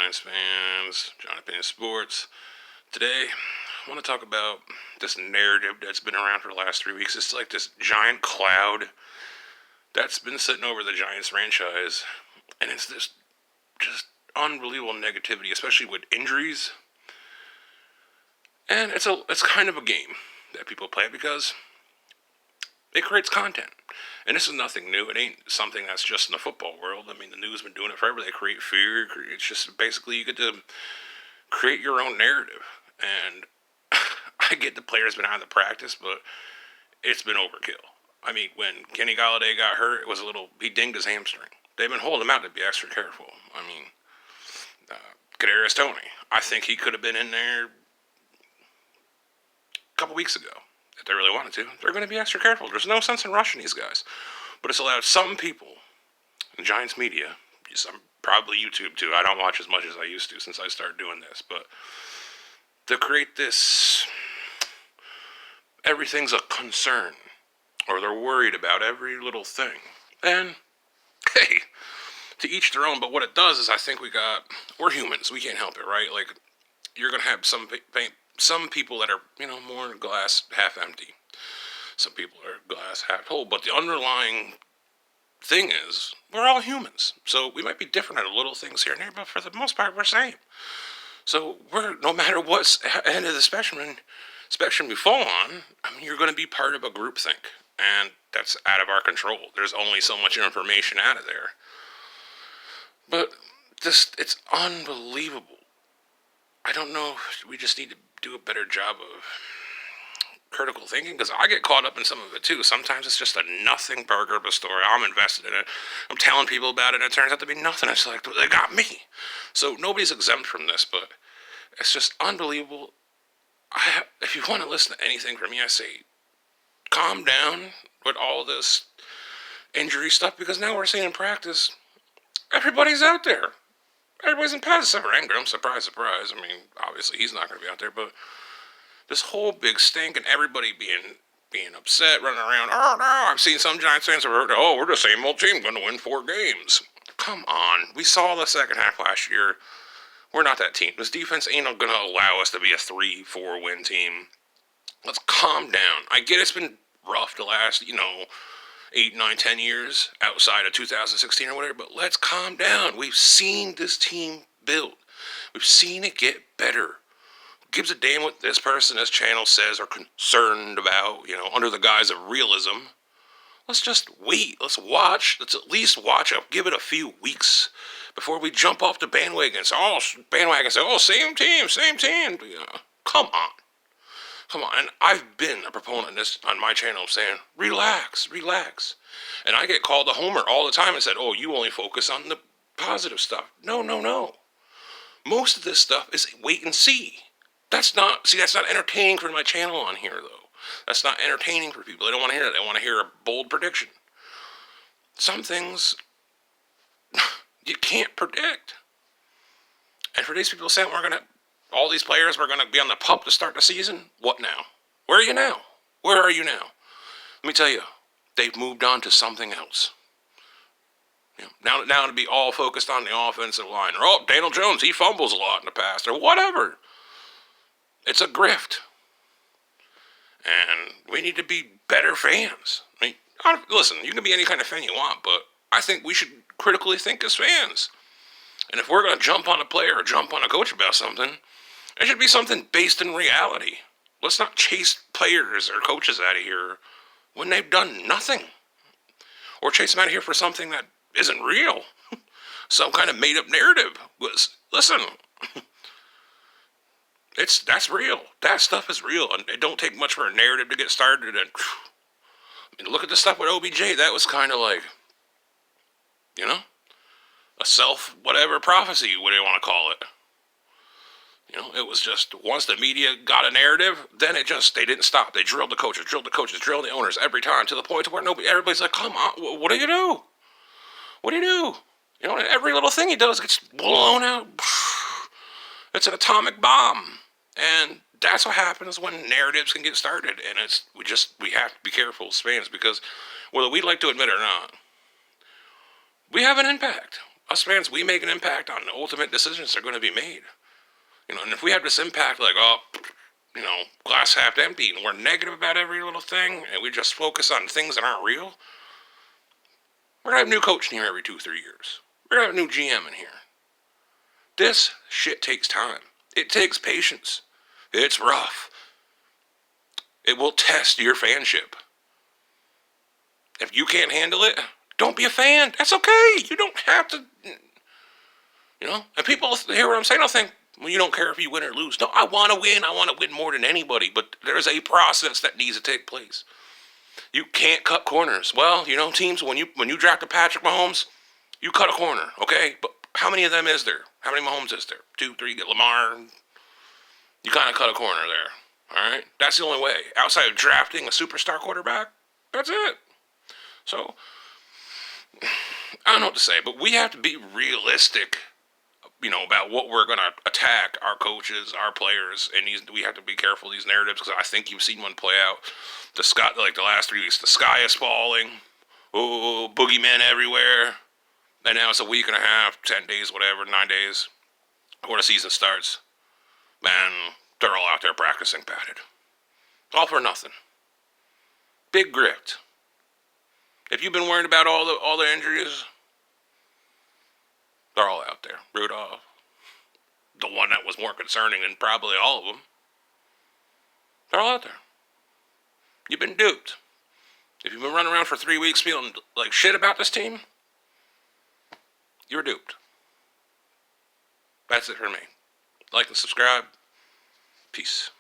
Giants fans? John Opinion Sports. Today, I want to talk about this narrative that's been around for the last 3 weeks. It's like this giant cloud that's been sitting over the Giants franchise, and it's this just unbelievable negativity, especially with injuries. And it's kind of a game that people play because it creates content. And this is nothing new. It ain't something that's just in the football world. I mean, the news has been doing it forever. They create fear. It's just basically you get to create your own narrative. And I get the player's been out of the practice, but it's been overkill. I mean, when Kenny Golladay got hurt, he dinged his hamstring. They've been holding him out to be extra careful. I mean, Kadarius Toney, I think he could have been in there a couple weeks ago. If they really wanted to, they're going to be extra careful. There's no sense in rushing these guys. But it's allowed some people in Giants media, probably YouTube too, I don't watch as much as I used to since I started doing this, but to create this, everything's a concern, or they're worried about every little thing. And, hey, to each their own, but what it does is I think we're humans, we can't help it, right? Like, you're going to have some people that are, more glass half empty. Some people are glass half full. But the underlying thing is, we're all humans. So we might be different at little things here and there, but for the most part, we're the same. So no matter what end of the spectrum you fall on, you're going to be part of a groupthink. And that's out of our control. There's only so much information out of there. But it's unbelievable. I don't know if we just need to do a better job of critical thinking, because I get caught up in some of it too. Sometimes it's just a nothing burger of a story. I'm invested in it. I'm telling people about it, and it turns out to be nothing. It's like, they got me. So nobody's exempt from this, but it's just unbelievable. If you want to listen to anything from me, I say, calm down with all this injury stuff, because now we're seeing in practice, everybody's out there. Everybody's in passive anger. I'm surprise. I mean, obviously he's not going to be out there, but this whole big stink and everybody being upset, running around. Oh no! I've seen some Giants fans have heard, "Oh, we're the same old team, going to win 4 games." Come on, we saw the second half last year. We're not that team. This defense ain't going to allow us to be a 3-4 win team. Let's calm down. I get it's been rough the last 8, 9, 10 years outside of 2016 or whatever, but let's calm down. We've seen this team build. We've seen it get better. Who gives a damn what this channel says or concerned about, under the guise of realism? Let's just wait. Let's watch. Let's at least watch up. Give it a few weeks before we jump off the bandwagon. Same team. Come on. And I've been a proponent of this on my channel saying, relax. And I get called a homer all the time and said, oh, you only focus on the positive stuff. No. Most of this stuff is wait and see. That's not entertaining for my channel on here, though. That's not entertaining for people. They don't want to hear it. They want to hear a bold prediction. Some things you can't predict. And for these people saying all these players were going to be on the pup to start the season, what now? Where are you now? Let me tell you, they've moved on to something else. Now to be all focused on the offensive line. Or, Daniel Jones, he fumbles a lot in the past. Or whatever. It's a grift. And we need to be better fans. Listen, you can be any kind of fan you want, but I think we should critically think as fans. And if we're going to jump on a player or jump on a coach about something, it should be something based in reality. Let's not chase players or coaches out of here when they've done nothing. Or chase them out of here for something that isn't real. Some kind of made-up narrative. Listen, that's real. That stuff is real, and it don't take much for a narrative to get started. And look at the stuff with OBJ. That was kind of like, a self-whatever prophecy, what do you want to call it? It was just, once the media got a narrative, then they didn't stop. They drilled the coaches, drilled the owners every time, to the point to where everybody's like, come on, what do you do? And every little thing he does gets blown out. It's an atomic bomb. And that's what happens when narratives can get started. And we have to be careful as fans, because whether we'd like to admit it or not, we have an impact. Us fans, we make an impact on the ultimate decisions that are going to be made. And if we have this impact, like, glass half empty, and we're negative about every little thing, and we just focus on things that aren't real, we're going to have a new coach in here every 2-3 years. We're going to have a new GM in here. This shit takes time. It takes patience. It's rough. It will test your fanship. If you can't handle it, don't be a fan. That's okay. You don't have to, And people hear what I'm saying. They'll think, well, you don't care if you win or lose. No, I want to win. I want to win more than anybody. But there's a process that needs to take place. You can't cut corners. Well, teams, when you draft a Patrick Mahomes, you cut a corner, okay? But how many of them is there? How many Mahomes is there? 2, 3, get Lamar. You kind of cut a corner there, all right? That's the only way. Outside of drafting a superstar quarterback, that's it. So, I don't know what to say, but we have to be realistic, about what we're going to attack our coaches, our players, and we have to be careful of these narratives, because I think you've seen one play out. The last 3 weeks, the sky is falling. Oh, boogeymen everywhere. And now it's a week and a half, 10 days, whatever, 9 days, before the season starts. Man, they're all out there practicing padded. All for nothing. Big grit. If you've been worried about all the injuries, they're all out there. Rudolph, the one that was more concerning than probably all of them, they're all out there. You've been duped. If you've been running around for 3 weeks feeling like shit about this team, you're duped. That's it for me. Like and subscribe. Peace.